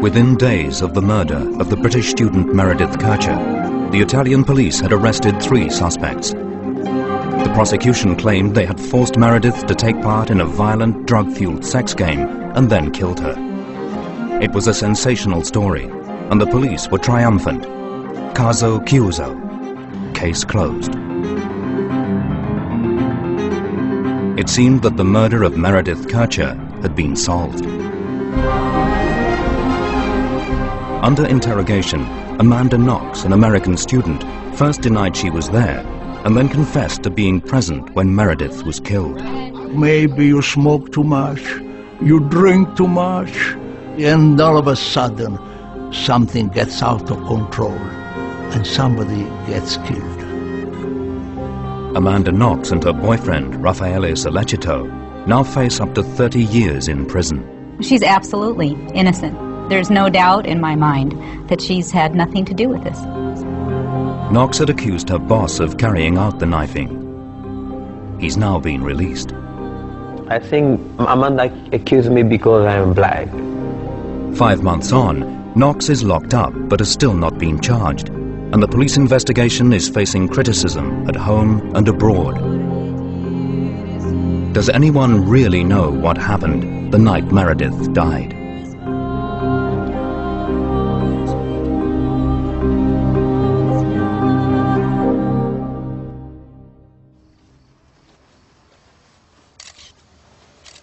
Within days of the murder of the British student Meredith Kercher, the Italian police had arrested 3 suspects. The prosecution claimed they had forced Meredith to take part in a violent, drug-fueled sex game and then killed her. It was a sensational story, and the police were triumphant. Caso chiuso. Case closed. It seemed that the murder of Meredith Kercher had been solved. Under interrogation, Amanda Knox, an American student, first denied she was there and then confessed to being present when Meredith was killed. Maybe you smoke too much, you drink too much, and all of a sudden something gets out of control and somebody gets killed. Amanda Knox and her boyfriend, Raffaele Sollecito, now face up to 30 years in prison. She's absolutely innocent. There's no doubt in my mind that she's had nothing to do with this. Knox had accused her boss of carrying out the knifing. He's now been released. I think Amanda accused me because I am black. 5 months on, Knox is locked up but has still not been charged, and the police investigation is facing criticism at home and abroad. Does anyone really know what happened the night Meredith died?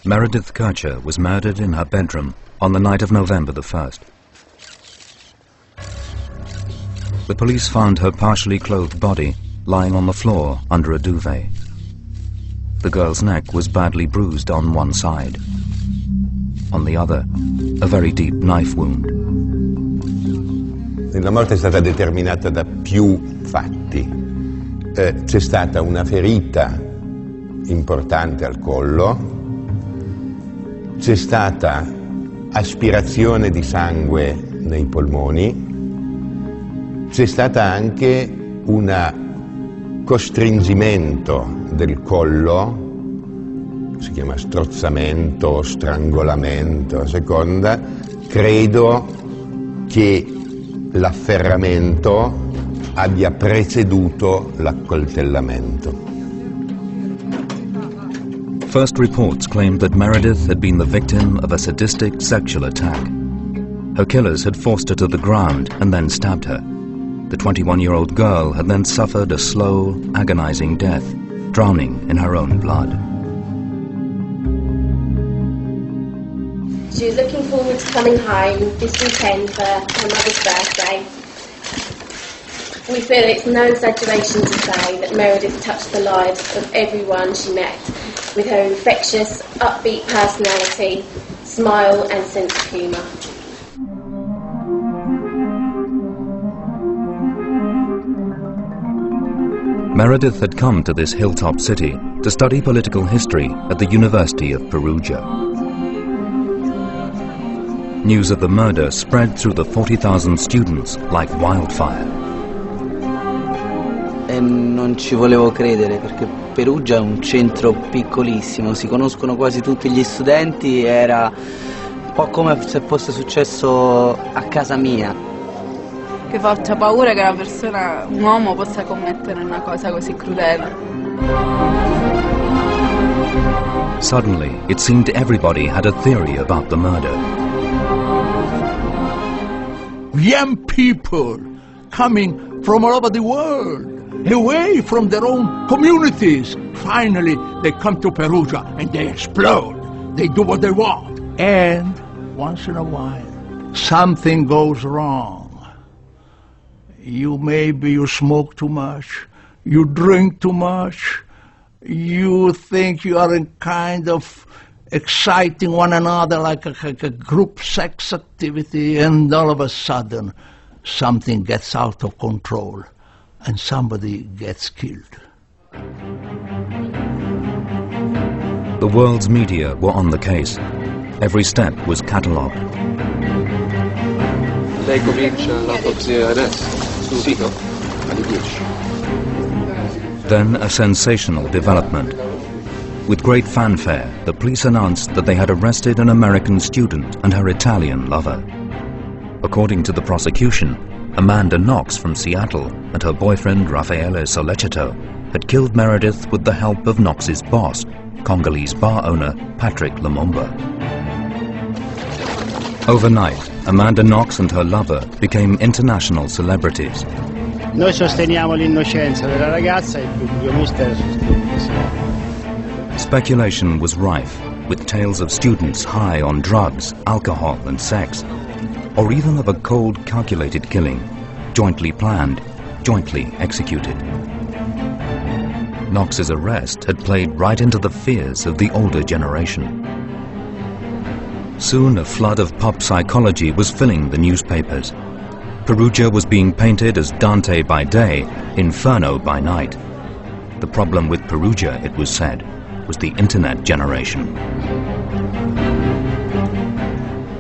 Meredith Kercher was murdered in her bedroom on the night of November the 1st. The police found her partially clothed body lying on the floor under a duvet. The girl's neck was badly bruised on one side. On the other, a very deep knife wound. La morte è stata determinata da più fatti. C'è stata una ferita importante al collo, c'è stata aspirazione di sangue nei polmoni, c'è stata anche un costringimento del collo, si chiama strozzamento, strangolamento, a seconda. Credo che l'afferramento abbia preceduto l'accoltellamento. First reports claimed that Meredith had been the victim of a sadistic sexual attack. Her killers had forced her to the ground and then stabbed her. The 21-year-old girl had then suffered a slow, agonizing death, drowning in her own blood. She was looking forward to coming home this weekend for her mother's birthday. We feel it's no exaggeration to say that Meredith touched the lives of everyone she met with her infectious, upbeat personality, smile and sense of humour. Meredith had come to this hilltop city to study political history at the University of Perugia. News of the murder spread through the 40,000 students like wildfire. E non ci volevo credere perché Perugia è un centro piccolissimo, si conoscono quasi tutti gli studenti, era un po' come se fosse successo a casa mia. Che faccia paura che una persona, un uomo, possa commettere una cosa così crudele. Suddenly, it seemed everybody had a theory about the murder. Young people coming from all over the world, away from their own communities. Finally, they come to Perugia and they explode. They do what they want. And once in a while, something goes wrong. Maybe you smoke too much, you drink too much, you think you are in kind of exciting one another like a group sex activity, and all of a sudden something gets out of control and somebody gets killed. The world's media were on the case. Every step was catalogued. Lei comincia l'autopsia adesso, subito, alle 10. Then a sensational development. With great fanfare, the police announced that they had arrested an American student and her Italian lover. According to the prosecution, Amanda Knox from Seattle and her boyfriend Raffaele Sollecito had killed Meredith with the help of Knox's boss, Congolese bar owner Patrick Lumumba. Overnight, Amanda Knox and her lover became international celebrities. Noi sosteniamo l'innocenza della ragazza e il pubblico ministero sostiene. Speculation was rife, with tales of students high on drugs, alcohol and sex, or even of a cold, calculated killing, jointly planned, jointly executed. Knox's arrest had played right into the fears of the older generation. Soon a flood of pop psychology was filling the newspapers. Perugia was being painted as Dante by day, Inferno by night. The problem with Perugia, it was said, was the internet generation.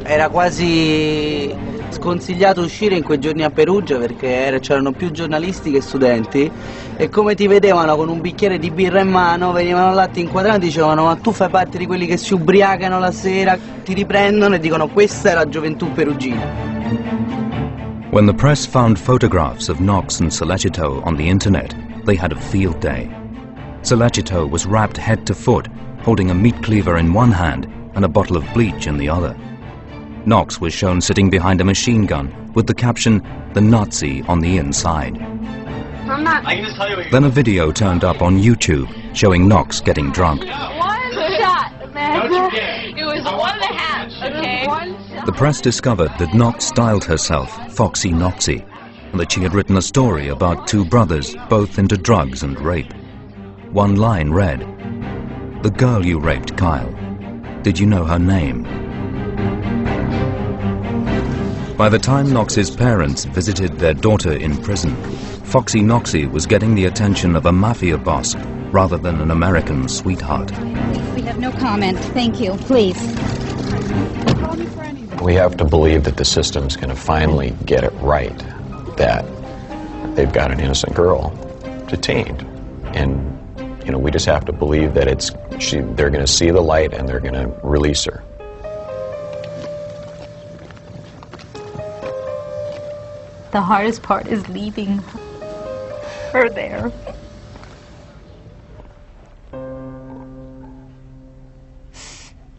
Era quasi sconsigliato uscire in quei giorni a Perugia perché c'erano più giornalisti che studenti e come ti vedevano con un bicchiere di birra in mano venivano là, ti inquadravano e dicevano: ma tu fai parte di quelli che si ubriacano la sera, ti riprendono e dicono questa è la gioventù perugina. When the press found photographs of Knox and Sollecito on the internet, they had a field day. Sollecito was wrapped head to foot, holding a meat cleaver in one hand and a bottle of bleach in the other. Knox was shown sitting behind a machine gun with the caption, "The Nazi on the inside." Then a video turned up on YouTube showing Knox getting drunk. One shot, Amanda. It was 1.5, okay? The press discovered that Knox styled herself Foxy Knoxy, and that she had written a story about two brothers, both into drugs and rape. One line read, "The girl you raped, Kyle. Did you know her name?" By the time Knox's parents visited their daughter in prison, Foxy Knoxy was getting the attention of a mafia boss rather than an American sweetheart. We have no comment. Thank you. Please. We have to believe that the system's going to finally get it right, that they've got an innocent girl detained. And, you know, we just have to believe that they're going to see the light and they're going to release her. The hardest part is leaving her there.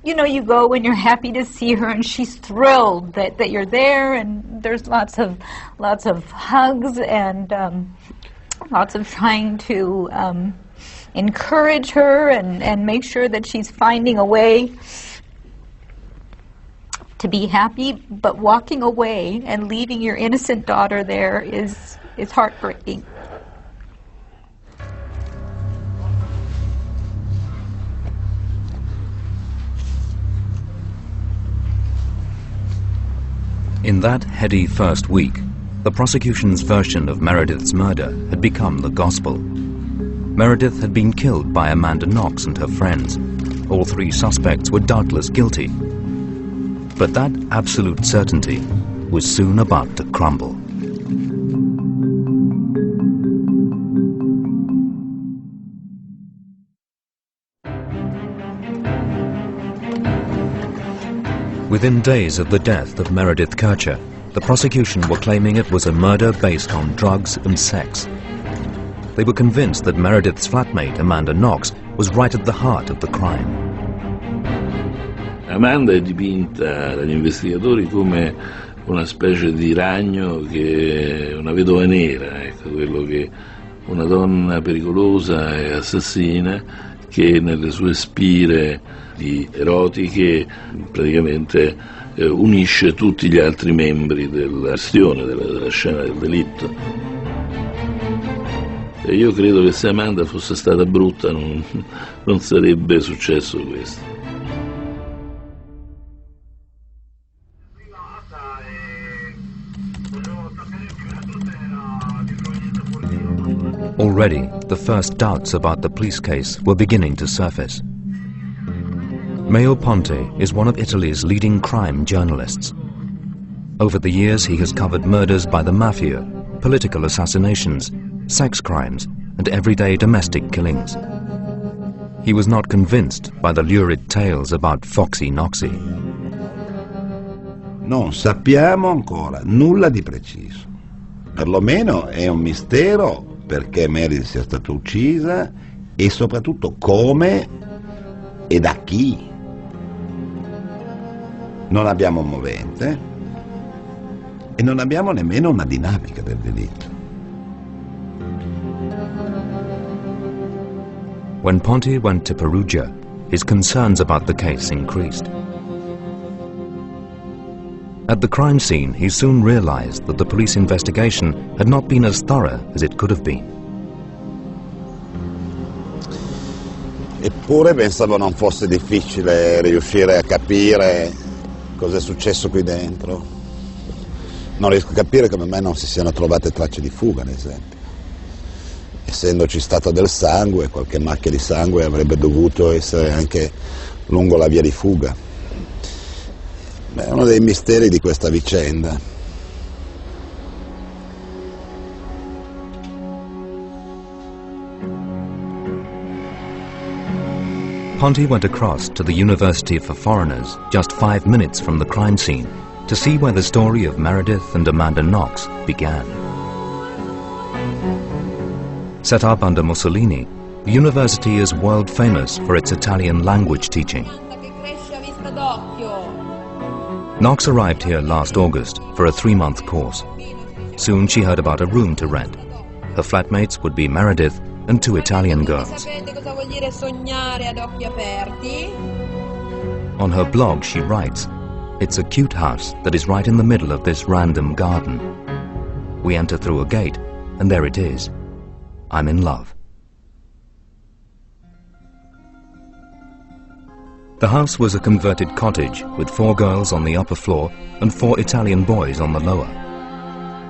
You know, you go when you're happy to see her and she's thrilled that you're there, and there's lots of hugs and lots of trying to encourage her and make sure that she's finding a way to be happy. But walking away and leaving your innocent daughter there is heartbreaking. In that heady first week, the prosecution's version of Meredith's murder had become the gospel. Meredith had been killed by Amanda Knox and her friends. All three suspects were doubtless guilty. But that absolute certainty was soon about to crumble. Within days of the death of Meredith Kercher, the prosecution were claiming it was a murder based on drugs and sex. They were convinced that Meredith's flatmate, Amanda Knox, was right at the heart of the crime. Amanda è dipinta dagli investigatori come una specie di ragno, che è una vedova nera, ecco, quello che una donna pericolosa e assassina che nelle sue spire erotiche praticamente unisce tutti gli altri membri della scena del delitto. E io credo che se Amanda fosse stata brutta non sarebbe successo questo. Already, the first doubts about the police case were beginning to surface. Maio Ponte is one of Italy's leading crime journalists. Over the years, he has covered murders by the mafia, political assassinations, sex crimes, and everyday domestic killings. He was not convinced by the lurid tales about Foxy Knoxy. non sappiamo ancora nulla di preciso. Perlomeno è un mistero perché Meredith sia stata uccisa e soprattutto come e da chi. Non abbiamo un movente e non abbiamo nemmeno una dinamica del delitto. When Ponti went to Perugia, his concerns about the case increased. At the crime scene, he soon realized that the police investigation had not been as thorough as it could have been. Eppure pensavo non fosse difficile riuscire a capire cosa è successo qui dentro. Non riesco a capire come mai non si siano trovate tracce di fuga, ad esempio. Essendoci stato del sangue, qualche macchia di sangue avrebbe dovuto essere anche lungo la via di fuga. È uno dei misteri di questa vicenda. Ponti went across to the University for Foreigners, just 5 minutes from the crime scene, to see where the story of Meredith and Amanda Knox began. Set up under Mussolini, the university is world famous for its Italian language teaching. Knox arrived here last August for a 3-month course. Soon she heard about a room to rent. Her flatmates would be Meredith and 2 Italian girls. On her blog she writes, "It's a cute house that is right in the middle of this random garden. We enter through a gate, and there it is. I'm in love." The house was a converted cottage with 4 girls on the upper floor and 4 Italian boys on the lower.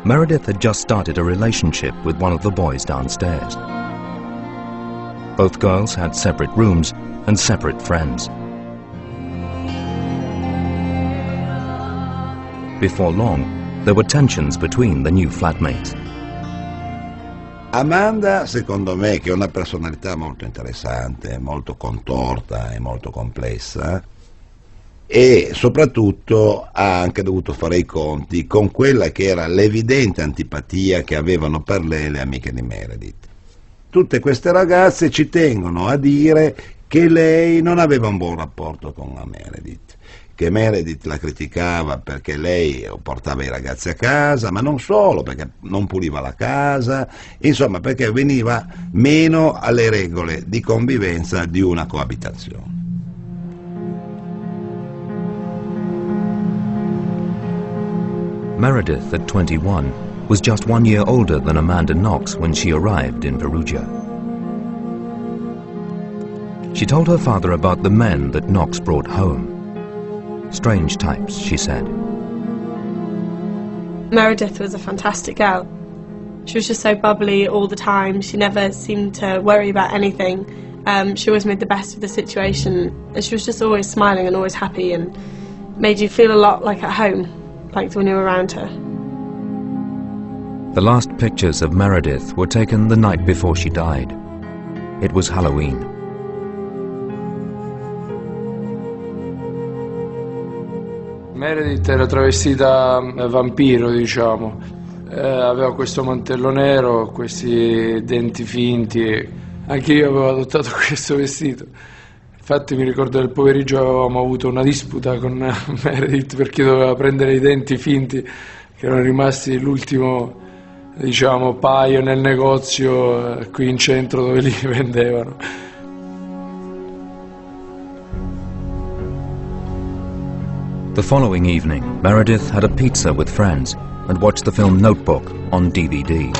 Meredith had just started a relationship with one of the boys downstairs. Both girls had separate rooms and separate friends. Before long, there were tensions between the new flatmates. Amanda, secondo me, che è una personalità molto interessante, molto contorta e molto complessa, e soprattutto ha anche dovuto fare i conti con quella che era l'evidente antipatia che avevano per lei le amiche di Meredith. Tutte queste ragazze ci tengono a dire che lei non aveva un buon rapporto con la Meredith, che Meredith la criticava perché lei portava i ragazzi a casa, ma non solo, perché non puliva la casa, insomma perché veniva meno alle regole di convivenza di una coabitazione. Meredith, at 21, was just 1 year older than Amanda Knox when she arrived in Perugia. She told her father about the men that Knox brought home. Strange types, she said. Meredith was a fantastic girl. She was just so bubbly all the time. She never seemed to worry about anything. She always made the best of the situation. And she was just always smiling and always happy and made you feel a lot like at home, like when you were around her. The last pictures of Meredith were taken the night before she died. It was Halloween. Meredith era travestita vampiro, diciamo. Aveva questo mantello nero, questi denti finti. Anche io avevo adottato questo vestito. Infatti mi ricordo che nel pomeriggio avevamo avuto una disputa con Meredith perché doveva prendere i denti finti che erano rimasti l'ultimo, diciamo, paio nel negozio qui in centro dove li vendevano. The following evening, Meredith had a pizza with friends and watched the film Notebook on DVD.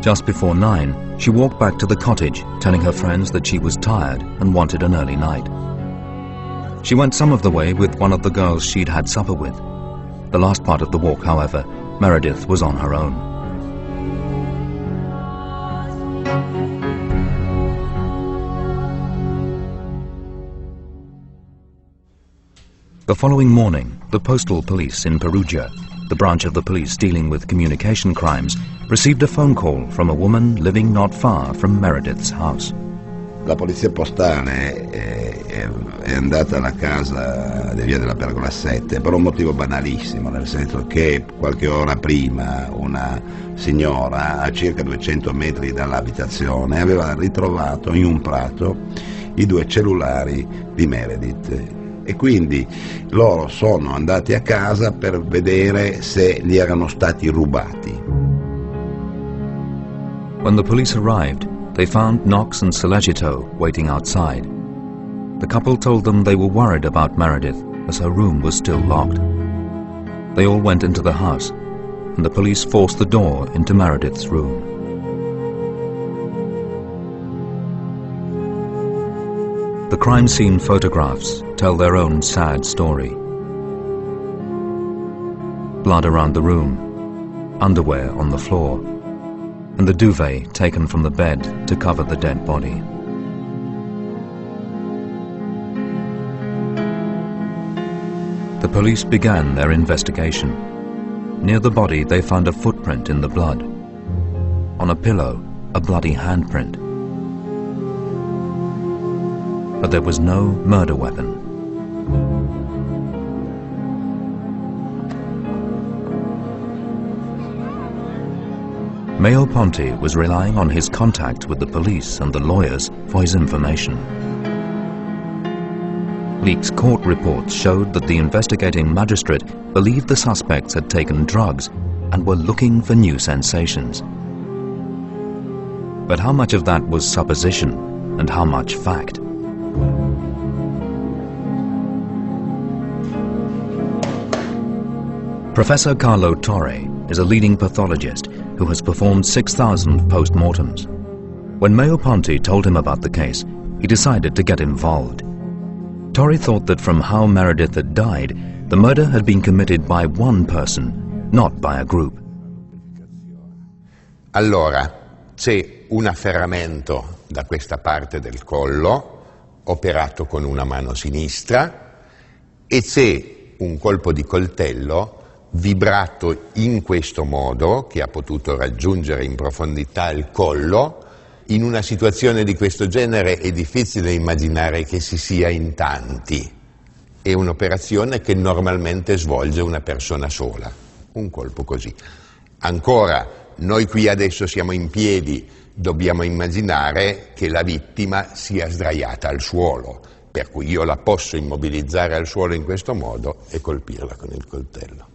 Just before 9, she walked back to the cottage, telling her friends that she was tired and wanted an early night. She went some of the way with one of the girls she'd had supper with. The last part of the walk, however, Meredith was on her own. The following morning, the postal police in Perugia, the branch of the police dealing with communication crimes, received a phone call from a woman living not far from Meredith's house. La polizia postale è andata alla casa di Via della Pergola 7 per un motivo banalissimo, nel senso che qualche ora prima una signora a circa 200 metri dall'abitazione aveva ritrovato in un prato i 2 cellulari di Meredith e quindi loro sono andati a casa per vedere se gli erano stati rubati. When the police arrived, they found Knox and Sollecito waiting outside. The couple told them they were worried about Meredith as her room was still locked. They all went into the house and the police forced the door into Meredith's room. The crime scene photographs tell their own sad story. Blood around the room, underwear on the floor, and the duvet taken from the bed to cover the dead body. The police began their investigation. Near the body they found a footprint in the blood. On a pillow, a bloody handprint. But there was no murder weapon. Mayo Ponti was relying on his contact with the police and the lawyers for his information. Leak's court reports showed that the investigating magistrate believed the suspects had taken drugs and were looking for new sensations. But how much of that was supposition and how much fact? Professor Carlo Torre is a leading pathologist who has performed 6,000 post-mortems. When Mayo Ponti told him about the case, he decided to get involved. Torre thought that from how Meredith had died, the murder had been committed by one person, not by a group. Allora, c'è un afferramento da questa parte del collo, operato con una mano sinistra, e c'è un colpo di coltello vibrato in questo modo, che ha potuto raggiungere in profondità il collo. In una situazione di questo genere è difficile immaginare che si sia in tanti. È un'operazione che normalmente svolge una persona sola, un colpo così. Ancora, noi qui adesso siamo in piedi, dobbiamo immaginare che la vittima sia sdraiata al suolo, per cui io la posso immobilizzare al suolo in questo modo e colpirla con il coltello.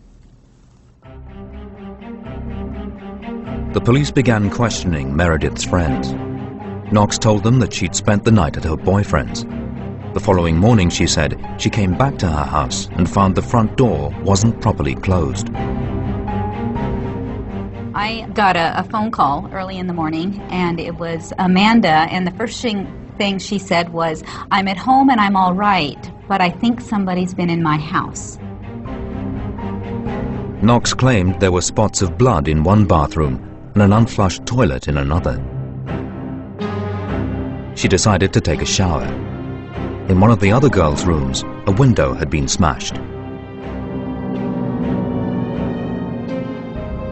The police began questioning Meredith's friends. Knox told them that she'd spent the night at her boyfriend's. The following morning, she said, she came back to her house and found the front door wasn't properly closed. I got a phone call early in the morning, and it was Amanda, and the first thing she said was, "I'm at home and I'm all right, but I think somebody's been in my house." Knox claimed there were spots of blood in one bathroom and an unflushed toilet in another. She decided to take a shower. In one of the other girls' rooms, a window had been smashed.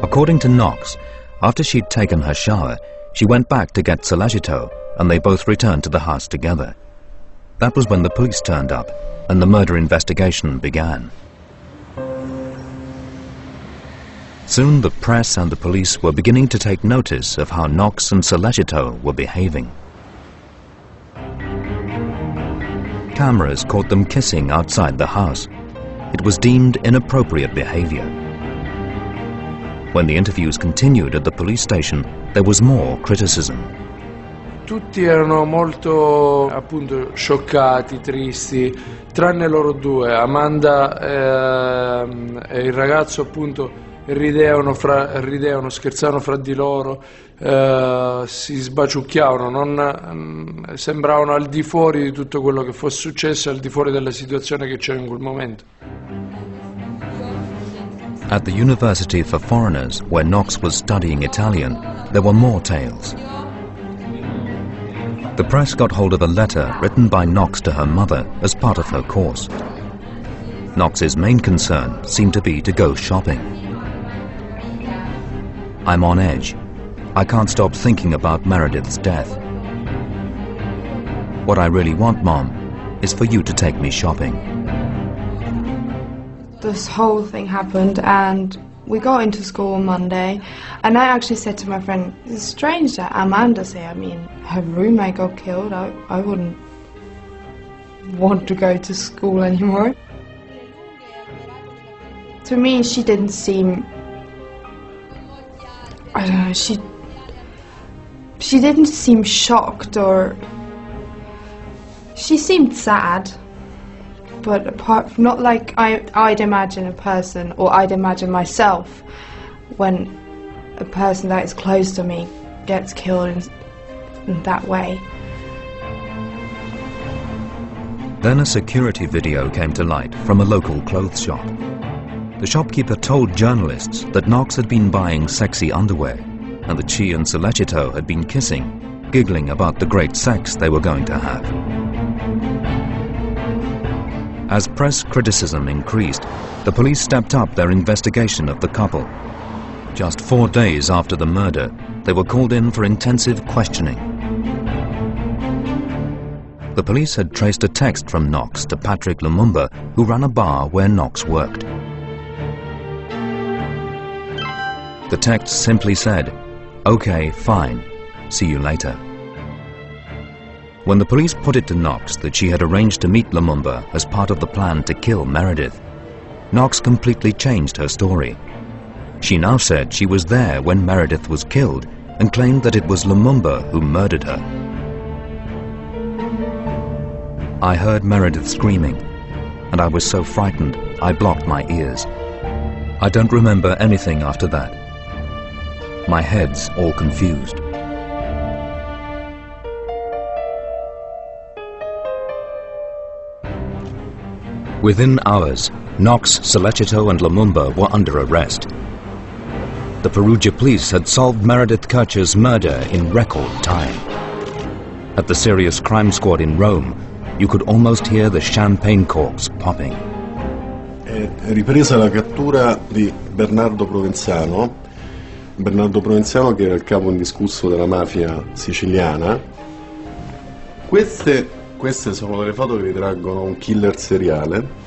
According to Knox, after she'd taken her shower, she went back to get Sollecito, and they both returned to the house together. That was when the police turned up, and the murder investigation began. Soon the press and the police were beginning to take notice of how Knox and Sollecito were behaving. Cameras caught them kissing outside the house. It was deemed inappropriate behavior. When the interviews continued at the police station, there was more criticism. Tutti erano molto, appunto, scioccati, tristi, tranne loro due. Amanda e il ragazzo, appunto, ridevano, scherzavano fra di loro, si sbaciucchiavano, sembravano al di fuori di tutto quello che fosse successo, al di fuori della situazione che c'era in quel momento. At the University for Foreigners, where Knox was studying Italian, there were more tales. The press got hold of a letter written by Knox to her mother as part of her course. Knox's main concern seemed to be to go shopping. "I'm on edge. I can't stop thinking about Meredith's death. What I really want, Mom, is for you to take me shopping. This whole thing happened and we got into school on Monday, and I actually said to my friend, it's strange that Amanda's here. I mean, her roommate got killed. I wouldn't want to go to school anymore. To me, she didn't seem, I don't know, she didn't seem shocked, or she seemed sad. But apart from, not like I'd imagine a person, or I'd imagine myself, when a person that is close to me gets killed in that way. Then a security video came to light from a local clothes shop. The shopkeeper told journalists that Knox had been buying sexy underwear, and that she and Solecito had been kissing, giggling about the great sex they were going to have. As press criticism increased, the police stepped up their investigation of the couple. Just 4 days after the murder, they were called in for intensive questioning. The police had traced a text from Knox to Patrick Lumumba, who ran a bar where Knox worked. The text simply said, "Okay, fine, see you later." When the police put it to Knox that she had arranged to meet Lumumba as part of the plan to kill Meredith, Knox completely changed her story. She now said she was there when Meredith was killed and claimed that it was Lumumba who murdered her. I heard Meredith screaming, and I was so frightened I blocked my ears. I don't remember anything after that. My head's all confused. Within hours, Knox, Solecito and Lumumba were under arrest. The Perugia police had solved Meredith Kercher's murder in record time. At the Serious Crime Squad in Rome, you could almost hear the champagne corks popping. È ripresa la cattura di Bernardo Provenzano che era il capo indiscusso della mafia siciliana. Queste sono delle foto che ritraggono un killer seriale.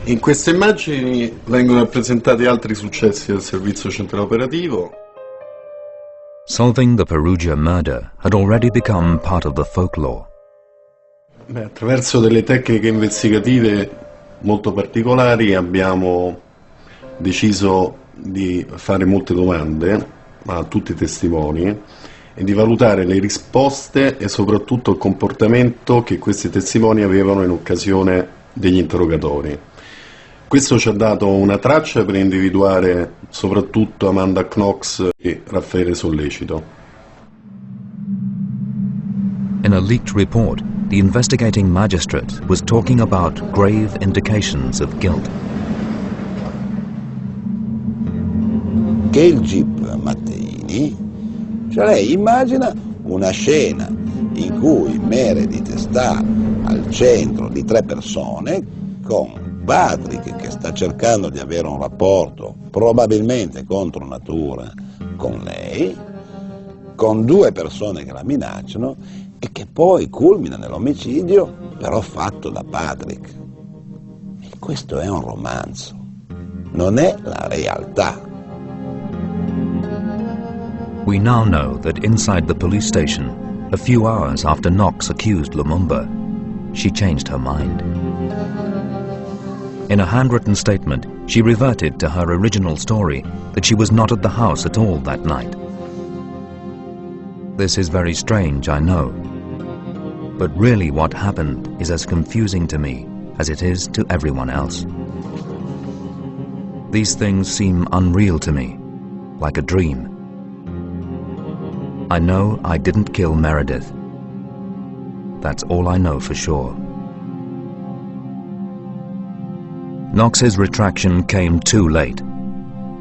In queste immagini vengono rappresentati altri successi del servizio centrale operativo. Solving the Perugia murder had already become part of the folklore. Attraverso delle tecniche investigative molto particolari abbiamo deciso di fare molte domande a tutti i testimoni e di valutare le risposte e soprattutto il comportamento che questi testimoni avevano in occasione degli interrogatori. Questo ci ha dato una traccia per individuare soprattutto Amanda Knox e Raffaele Sollecito. In a leaked report, the investigating magistrate was talking about grave indications of guilt. Che il Jeep Matteini, cioè lei immagina una scena in cui Meredith sta al centro di 3 persone con Patrick che sta cercando di avere un rapporto probabilmente contro natura con lei, con 2 persone che la minacciano e che poi culmina nell'omicidio però fatto da Patrick. E questo è un romanzo, non è la realtà. We now know that inside the police station, a few hours after Knox accused Lumumba, she changed her mind. In a handwritten statement, she reverted to her original story that she was not at the house at all that night. This is very strange, I know. But really what happened is as confusing to me as it is to everyone else. These things seem unreal to me, like a dream. I know I didn't kill Meredith. That's all I know for sure. Knox's retraction came too late.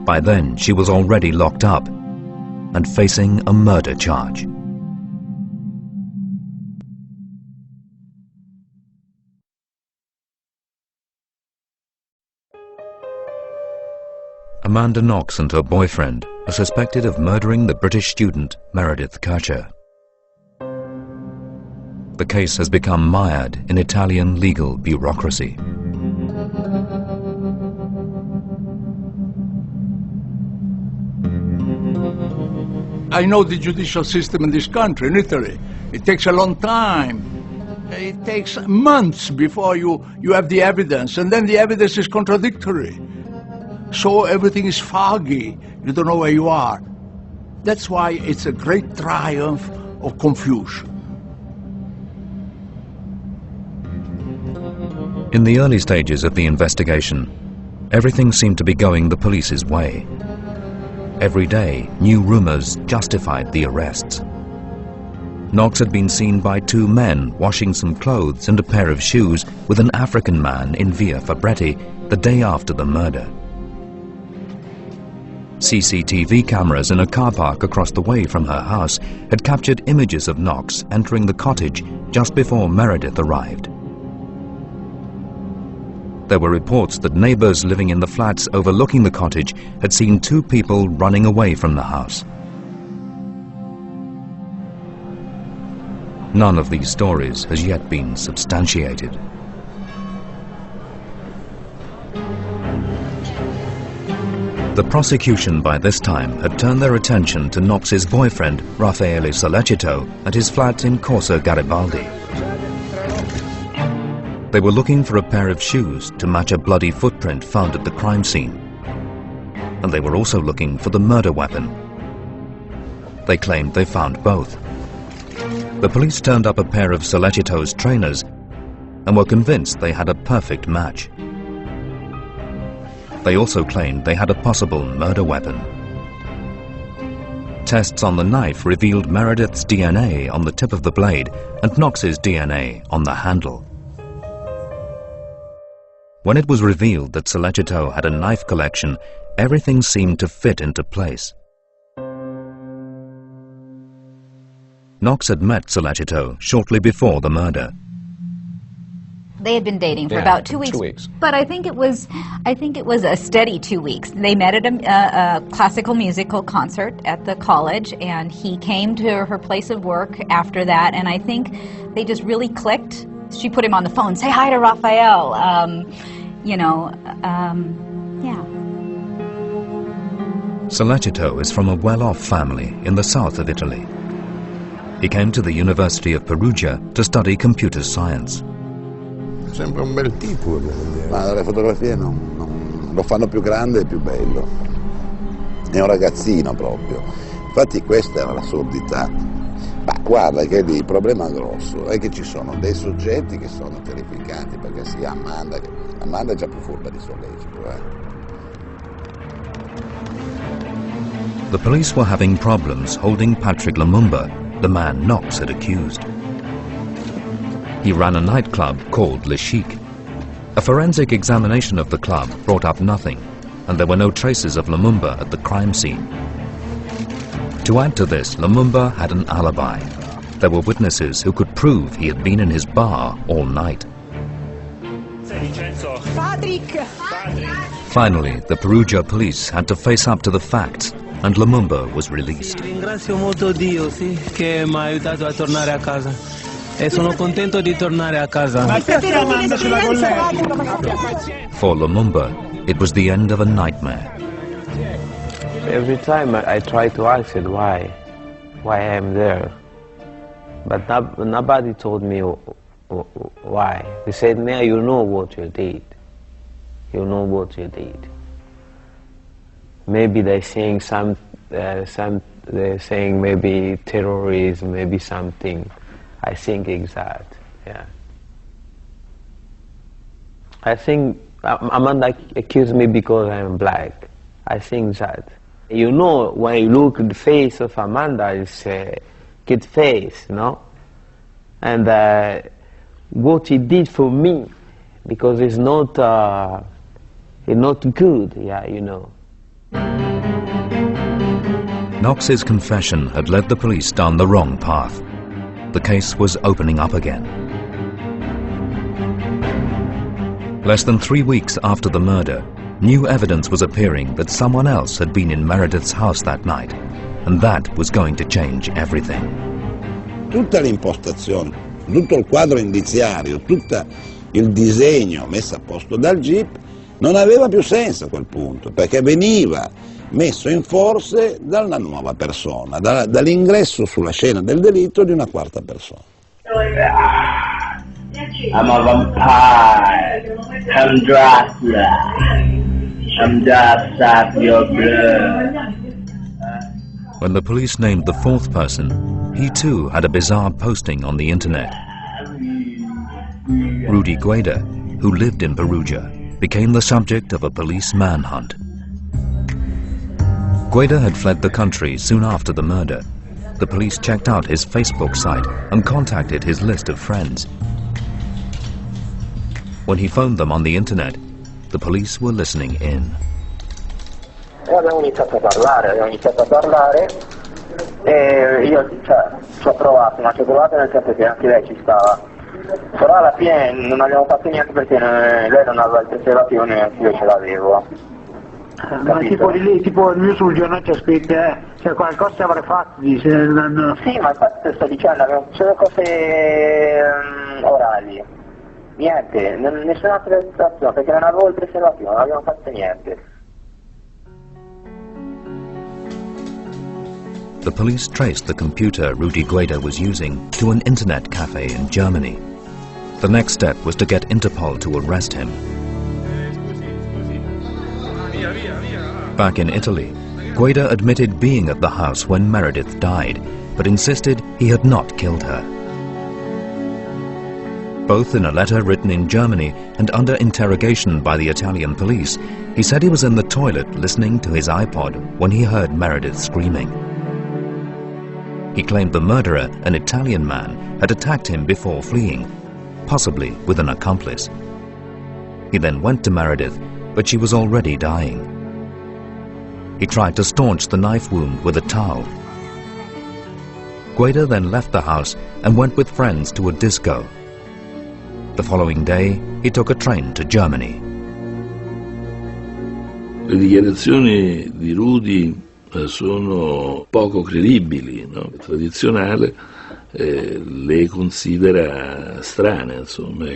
By then, she was already locked up and facing a murder charge. Amanda Knox and her boyfriend are suspected of murdering the British student Meredith Kercher. The case has become mired in Italian legal bureaucracy. I know the judicial system in this country, in Italy. It takes a long time. It takes months before you have the evidence, and then the evidence is contradictory. So everything is foggy. You don't know where you are. That's why it's a great triumph of confusion. In the early stages of the investigation, everything seemed to be going the police's way. Every day, new rumors justified the arrests. Knox had been seen by two men washing some clothes and a pair of shoes with an African man in Via Fabretti the day after the murder. CCTV cameras in a car park across the way from her house had captured images of Knox entering the cottage just before Meredith arrived. There were reports that neighbors living in the flats overlooking the cottage had seen two people running away from the house. None of these stories has yet been substantiated. The prosecution by this time had turned their attention to Knox's boyfriend, Raffaele Sollecito, at his flat in Corso Garibaldi. They were looking for a pair of shoes to match a bloody footprint found at the crime scene. And they were also looking for the murder weapon. They claimed they found both. The police turned up a pair of Sollecito's trainers and were convinced they had a perfect match. They also claimed they had a possible murder weapon. Tests on the knife revealed Meredith's DNA on the tip of the blade and Knox's DNA on the handle. When it was revealed that Sollecito had a knife collection, everything seemed to fit into place. Knox had met Sollecito shortly before the murder. They had been dating for about 2 weeks. But I think it was a steady 2 weeks. They met at a classical musical concert at the college, and he came to her place of work after that, and I think they just really clicked. She put him on the phone, say hi to Raphael, yeah. Sollecito is from a well-off family in the south of Italy. He came to the University of Perugia to study computer science. Sembra un bel tipo. Ma le fotografie non lo fanno più grande e più bello. È un ragazzino proprio. Infatti questa era l'assurdità. Ma guarda che lì il problema grosso è che ci sono dei soggetti che sono terrificanti, perché sia Amanda è già più furba di Sollecito. The police were having problems holding Patrick Lumumba, the man Knox had accused. He ran a nightclub called Le Chic. A forensic examination of the club brought up nothing, and there were no traces of Lumumba at the crime scene. To add to this, Lumumba had an alibi. There were witnesses who could prove he had been in his bar all night. Patrick! Finally, the Perugia police had to face up to the facts, and Lumumba was released. Ringrazio molto Dio, sì, che mi ha aiutato a tornare a casa. E sono contento di tornare a casa. For Lumumba, it was the end of a nightmare. Every time I try to ask it why I am there, but nobody told me why. They said, "Mea, you know what you did. You know what you did." Maybe they're saying they're saying maybe terrorism, maybe something. I think exact, yeah. I think Amanda accused me because I'm black. I think that. You know, when you look at the face of Amanda, it's a good face, no? And what he did for me, because it's not good, yeah, you know. Knox's confession had led the police down the wrong path. The case was opening up again. Less than 3 weeks after the murder, new evidence was appearing that someone else had been in Meredith's house that night, and that was going to change everything. Tutta l'impostazione tutto il quadro indiziario, tutto il disegno messo a posto dal GIP non aveva più senso a quel punto, perché veniva messo in forse dalla nuova persona, dall'ingresso sulla scena del delitto di una quarta persona. I'm a vampire, I'm Dracula, I'm just suck your blood. When the police named the fourth person, he too had a bizarre posting on the internet. Rudy Gueda, who lived in Perugia, became the subject of a police manhunt. Gueda had fled the country soon after the murder. The police checked out his Facebook site and contacted his list of friends. When he phoned them on the internet, the police were listening in. E abbiamo iniziato a parlare e io ci ho provato nel senso che anche lei ci stava, però alla fine non abbiamo fatto niente perché lei non aveva il preservativo e neanche io ce l'avevo. Ma tipo di lì, tipo il mio sul giornale c'è scritto, cioè qualcosa avrei fatto, dice, Sì, ma infatti te sto dicendo, abbiamo solo cose orali, niente, nessuna preservazione, perché non avevo il preservativo, non abbiamo fatto niente. The police traced the computer Rudy Gueda was using to an internet cafe in Germany. The next step was to get Interpol to arrest him. Back in Italy, Gueda admitted being at the house when Meredith died, but insisted he had not killed her. Both in a letter written in Germany and under interrogation by the Italian police, he said he was in the toilet listening to his iPod when he heard Meredith screaming. He claimed the murderer, an Italian man, had attacked him before fleeing, possibly with an accomplice. He then went to Meredith, but she was already dying. He tried to staunch the knife wound with a towel. Gueda then left the house and went with friends to a disco. The following day, he took a train to Germany. Le dichiarazioni di Rudy sono poco credibili, no? Il tradizionale le considera strane, insomma.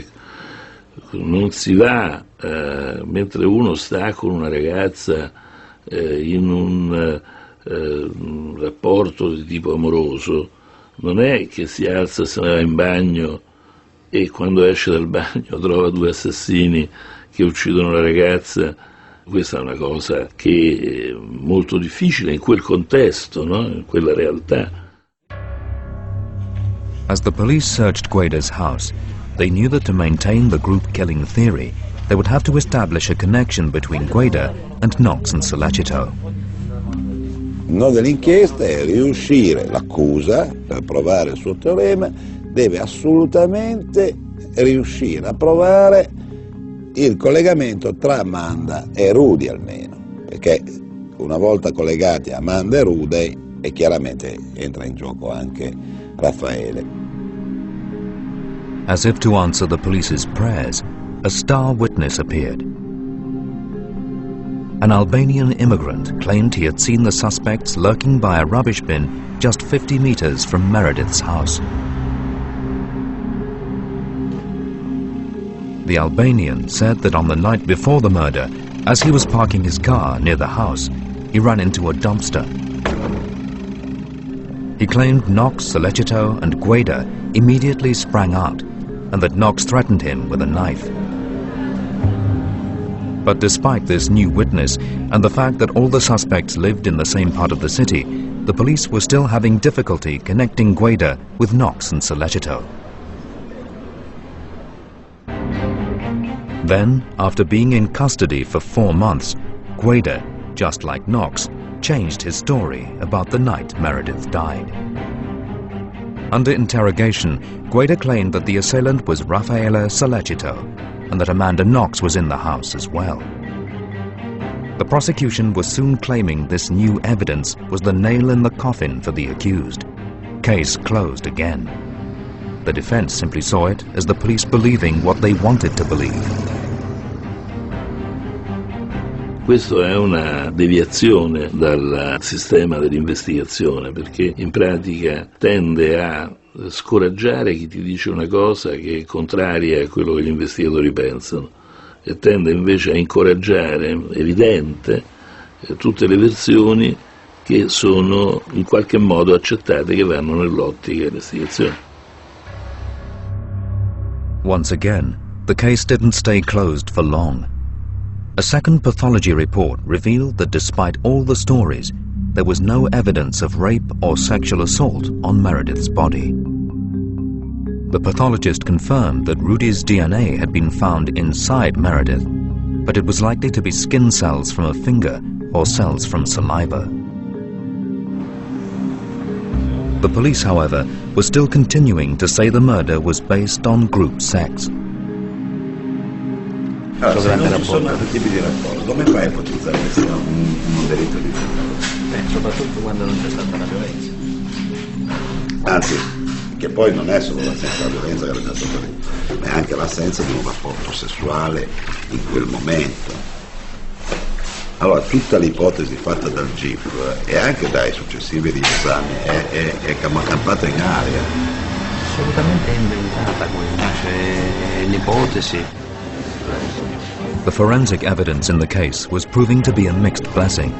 Non si va mentre uno sta con una ragazza in un rapporto di tipo amoroso, non è che si alza, se ne va in bagno e quando esce dal bagno trova due assassini che uccidono la ragazza. Questa è una cosa che è molto difficile in quel contesto, no? In quella realtà. As the police searched Gueda's house, they knew that to maintain the group killing theory, they would have to establish a connection between Gueda and Knox and Sollecito. Il nodo dell'inchiesta è riuscire, l'accusa, per provare il suo teorema, deve assolutamente riuscire a provare il collegamento tra Amanda e Rudy almeno, perché una volta collegati Amanda e Rudy e chiaramente entra in gioco anche Raffaele. As if to answer the police's prayers, a star witness appeared. An Albanian immigrant claimed he had seen the suspects lurking by a rubbish bin just 50 meters from Meredith's house. The Albanian said that on the night before the murder, as he was parking his car near the house, he ran into a dumpster. He claimed Knox, Sollecito and Gueda immediately sprang out, and that Knox threatened him with a knife. But despite this new witness and the fact that all the suspects lived in the same part of the city, the police were still having difficulty connecting Gueda with Knox and Sollecito. Then, after being in custody for 4 months, Gueda, just like Knox, changed his story about the night Meredith died. Under interrogation, Gueda claimed that the assailant was Raffaele Sollecito and that Amanda Knox was in the house as well. The prosecution was soon claiming this new evidence was the nail in the coffin for the accused. Case closed again. The defense simply saw it as the police believing what they wanted to believe. Questo è una deviazione dal sistema dell'investigazione, perché in pratica tende a scoraggiare chi ti dice una cosa che è contraria a quello che gli investigatori pensano e tende invece a incoraggiare, evidente, tutte le versioni che sono in qualche modo accettate, che vanno nell'ottica dell'investigazione. Once again, the case didn't stay closed for long. A second pathology report revealed that despite all the stories, there was no evidence of rape or sexual assault on Meredith's body. The pathologist confirmed that Rudy's DNA had been found inside Meredith, but it was likely to be skin cells from a finger or cells from saliva. The police, however, were still continuing to say the murder was based on group sex. Allora, se non ci sono altri tipi di rapporti, come fai a ipotizzare che sia un delitto di genere? Soprattutto quando non c'è stata la violenza. Anzi, che poi non è solo l'assenza della violenza che ha reso il delitto, ma è anche l'assenza di un rapporto sessuale in quel momento. Allora, tutta l'ipotesi fatta dal GIP e anche dai successivi riesami è campata in aria. Assolutamente inventata quella, cioè l'ipotesi. The forensic evidence in the case was proving to be a mixed blessing.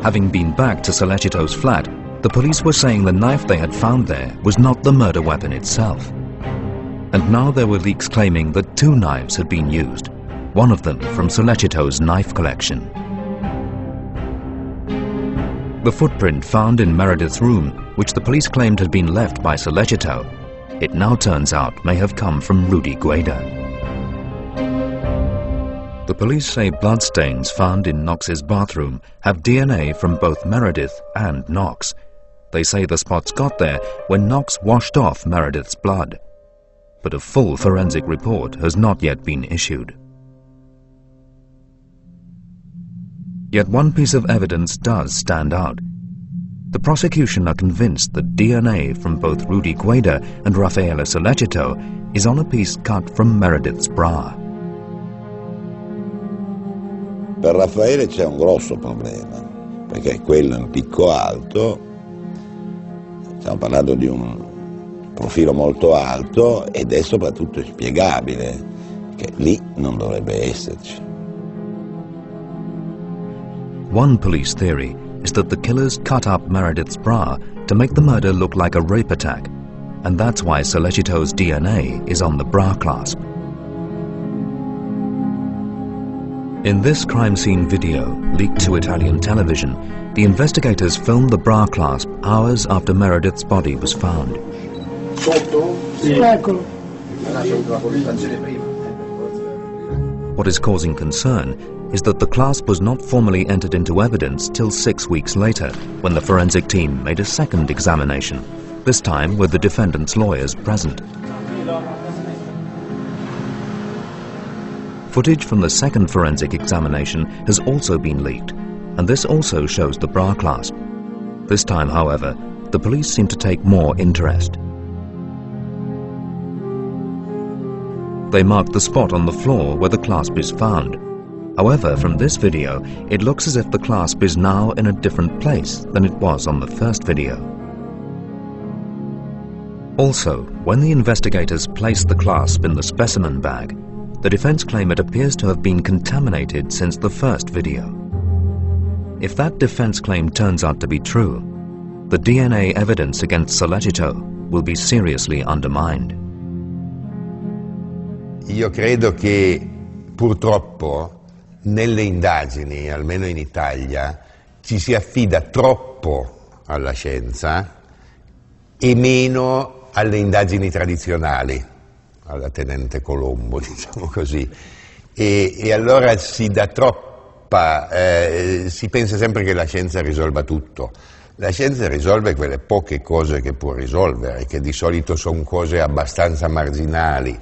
Having been back to Solecito's flat, the police were saying the knife they had found there was not the murder weapon itself. And now there were leaks claiming that 2 knives had been used, one of them from Solecito's knife collection. The footprint found in Meredith's room, which the police claimed had been left by Solecito, it now turns out may have come from Rudy Gueda. The police say bloodstains found in Knox's bathroom have DNA from both Meredith and Knox. They say the spots got there when Knox washed off Meredith's blood. But a full forensic report has not yet been issued. Yet one piece of evidence does stand out. The prosecution are convinced that DNA from both Rudy Gueda and Raffaele Solecito is on a piece cut from Meredith's bra. Per Raffaele c'è un grosso problema, perché quello è un picco alto, stiamo parlando di un profilo molto alto ed è soprattutto inspiegabile, che lì non dovrebbe esserci. One police theory is that the killers cut up Meredith's bra to make the murder look like a rape attack, and that's why Solecito's DNA is on the bra clasp. In this crime scene video, leaked to Italian television, the investigators filmed the bra clasp hours after Meredith's body was found. What is causing concern is that the clasp was not formally entered into evidence till 6 weeks later, when the forensic team made a second examination, this time with the defendant's lawyers present. Footage from the second forensic examination has also been leaked, and this also shows the bra clasp. This time, however, the police seem to take more interest. They marked the spot on the floor where the clasp is found. However, from this video, it looks as if the clasp is now in a different place than it was on the first video. Also, when the investigators placed the clasp in the specimen bag, the defense claim it appears to have been contaminated since the first video. If that defense claim turns out to be true, the DNA evidence against Solecito will be seriously undermined. Io credo che purtroppo nelle indagini, almeno in Italia, ci si affida troppo alla scienza e meno alle indagini tradizionali, alla tenente Colombo, diciamo così, e allora si dà troppa, si pensa sempre che la scienza risolva tutto. La scienza risolve quelle poche cose che può risolvere, che di solito sono cose abbastanza marginali,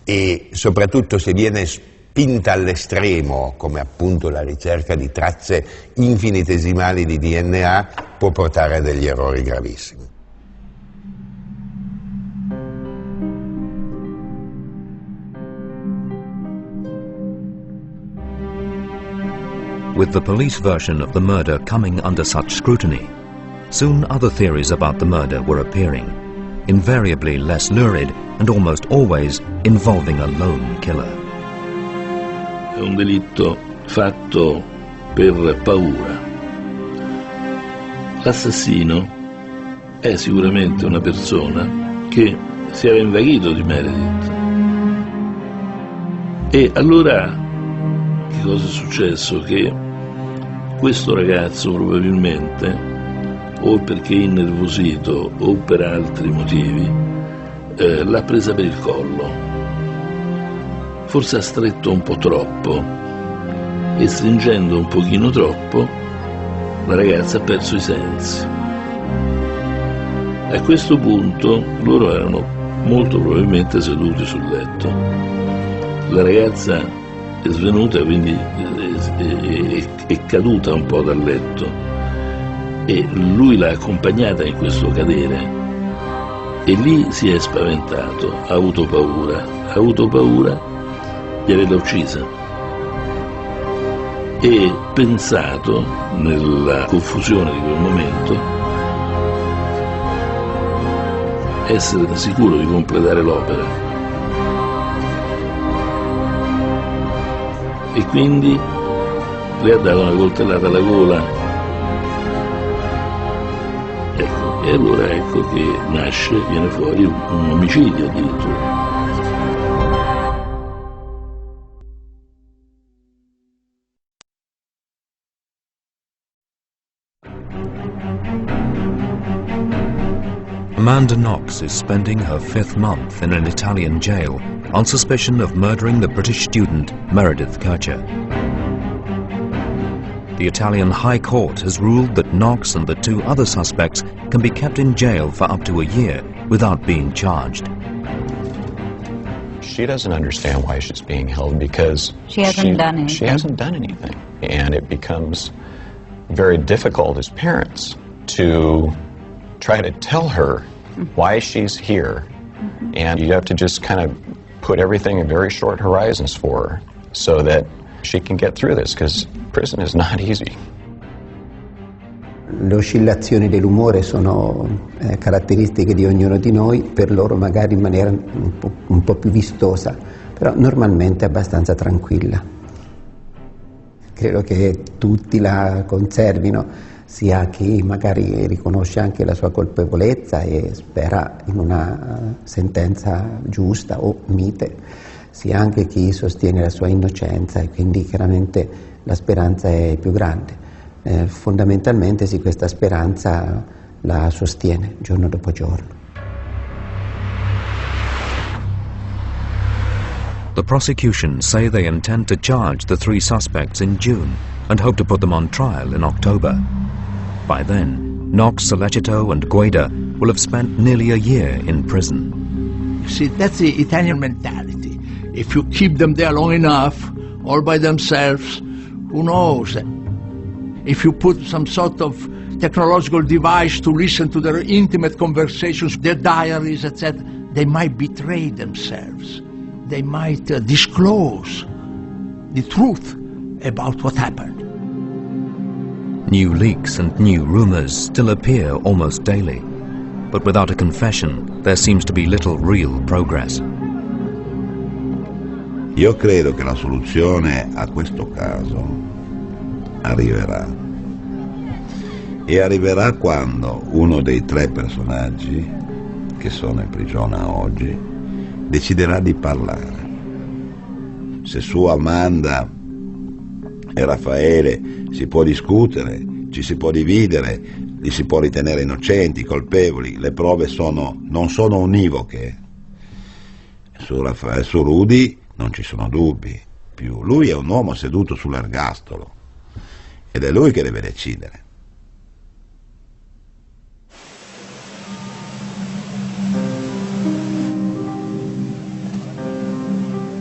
e soprattutto se viene spinta all'estremo, come appunto la ricerca di tracce infinitesimali di DNA, può portare a degli errori gravissimi. With the police version of the murder coming under such scrutiny, soon other theories about the murder were appearing, invariably less lurid and almost always involving a lone killer. È un delitto fatto per paura. L'assassino è sicuramente una persona che si era invaghito di Meredith. E allora che cosa è successo? Che questo ragazzo probabilmente, o perché innervosito o per altri motivi, l'ha presa per il collo. Forse ha stretto un po' troppo e stringendo un pochino troppo la ragazza ha perso i sensi. A questo punto loro erano molto probabilmente seduti sul letto. La ragazza è svenuta, quindi è caduta un po' dal letto e lui l'ha accompagnata in questo cadere e lì si è spaventato, ha avuto paura di averla uccisa e pensato, nella confusione di quel momento, essere sicuro di completare l'opera. E quindi le ha dato una coltellata alla gola. Ecco, e allora ecco che viene fuori un omicidio addirittura. Amanda Knox is spending her 5th month in an Italian jail on suspicion of murdering the British student Meredith Kercher. The Italian High Court has ruled that Knox and the 2 other suspects can be kept in jail for up to a year without being charged. She doesn't understand why she's being held because She hasn't done anything. She hasn't done anything. And it becomes very difficult as parents to try to tell her why she's here. And you have to just kind of put everything in very short horizons for her so that she can get through this, because prison is not easy. Le oscillazioni dell'umore sono caratteristiche di ognuno di noi, per loro magari in maniera un po' più vistosa, però normalmente abbastanza tranquilla. Credo che tutti la conservino, sia chi magari riconosce anche la sua colpevolezza e spera in una sentenza giusta o mite, sia anche chi sostiene la sua innocenza e quindi chiaramente la speranza è più grande. Fondamentalmente sì, questa speranza la sostiene giorno dopo giorno. The prosecution say they intend to charge the 3 suspects in June and hope to put them on trial in October. By then, Knox, Sollecito and Guaida will have spent nearly a year in prison. See, that's the Italian mentality. If you keep them there long enough, all by themselves, who knows? If you put some sort of technological device to listen to their intimate conversations, their diaries, etc., they might betray themselves. They might disclose the truth about what happened. New leaks and new rumors still appear almost daily, but without a confession, there seems to be little real progress. Io credo che la soluzione a questo caso arriverà. E arriverà quando uno dei 3 personaggi che sono in prigione oggi deciderà di parlare. Se su Amanda e Raffaele si può discutere, ci si può dividere, li si può ritenere innocenti, colpevoli, le prove non sono univoche. Su Rudy non ci sono dubbi più. Lui è un uomo seduto sull'ergastolo ed è lui che deve decidere.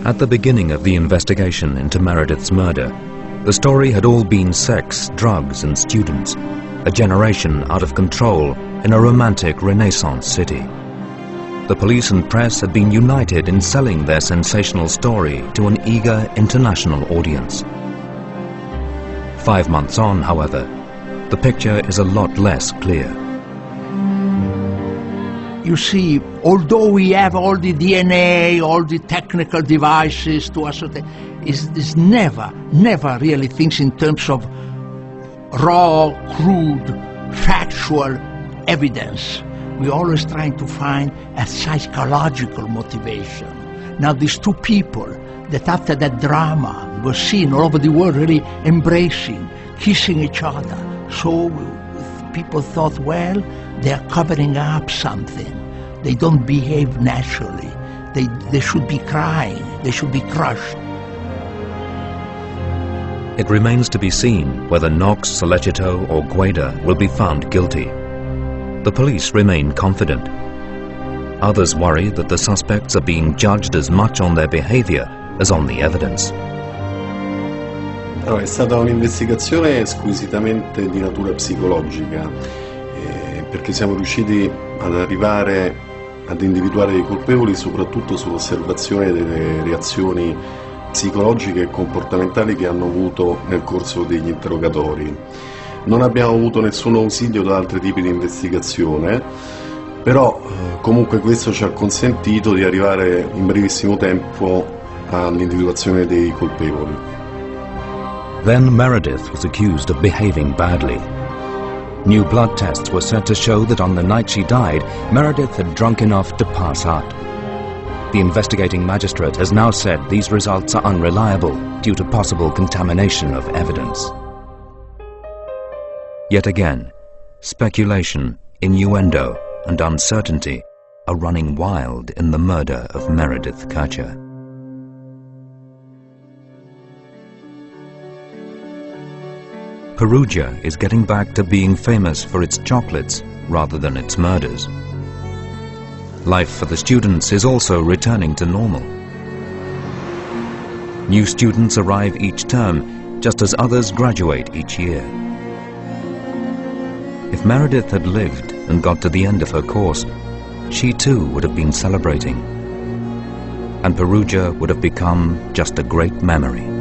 At the beginning of the investigation into Meredith's murder, the story had all been sex, drugs and students, a generation out of control in a romantic Renaissance city. The police and press had been united in selling their sensational story to an eager international audience. 5 months on, however, the picture is a lot less clear. You see, although we have all the DNA, all the technical devices to ascertain, is never really thinks in terms of raw, crude, factual evidence. We're always trying to find a psychological motivation. Now these two people that after that drama were seen all over the world really embracing, kissing each other. So people thought, well, they're covering up something. They don't behave naturally. They should be crying. They should be crushed. It remains to be seen whether Knox, Sollecito or Guaida will be found guilty. The police remain confident. Others worry that the suspects are being judged as much on their behavior as on the evidence. Allora, è stata un'investigazione squisitamente di natura psicologica, perché siamo riusciti ad arrivare ad individuare i colpevoli soprattutto sull'osservazione delle reazioni psicologiche e comportamentali che hanno avuto nel corso degli interrogatori. Non abbiamo avuto nessun ausilio da altri tipi di investigazione, però comunque questo ci ha consentito di arrivare in brevissimo tempo all'individuazione dei colpevoli. Then Meredith was accused of behaving badly. New blood tests were said to show that on the night she died, Meredith had drunk enough to pass out. The investigating magistrate has now said these results are unreliable due to possible contamination of evidence. Yet again, speculation, innuendo, and uncertainty are running wild in the murder of Meredith Kercher. Perugia is getting back to being famous for its chocolates rather than its murders. Life for the students is also returning to normal. New students arrive each term, just as others graduate each year. If Meredith had lived and got to the end of her course, she too would have been celebrating. And Perugia would have become just a great memory.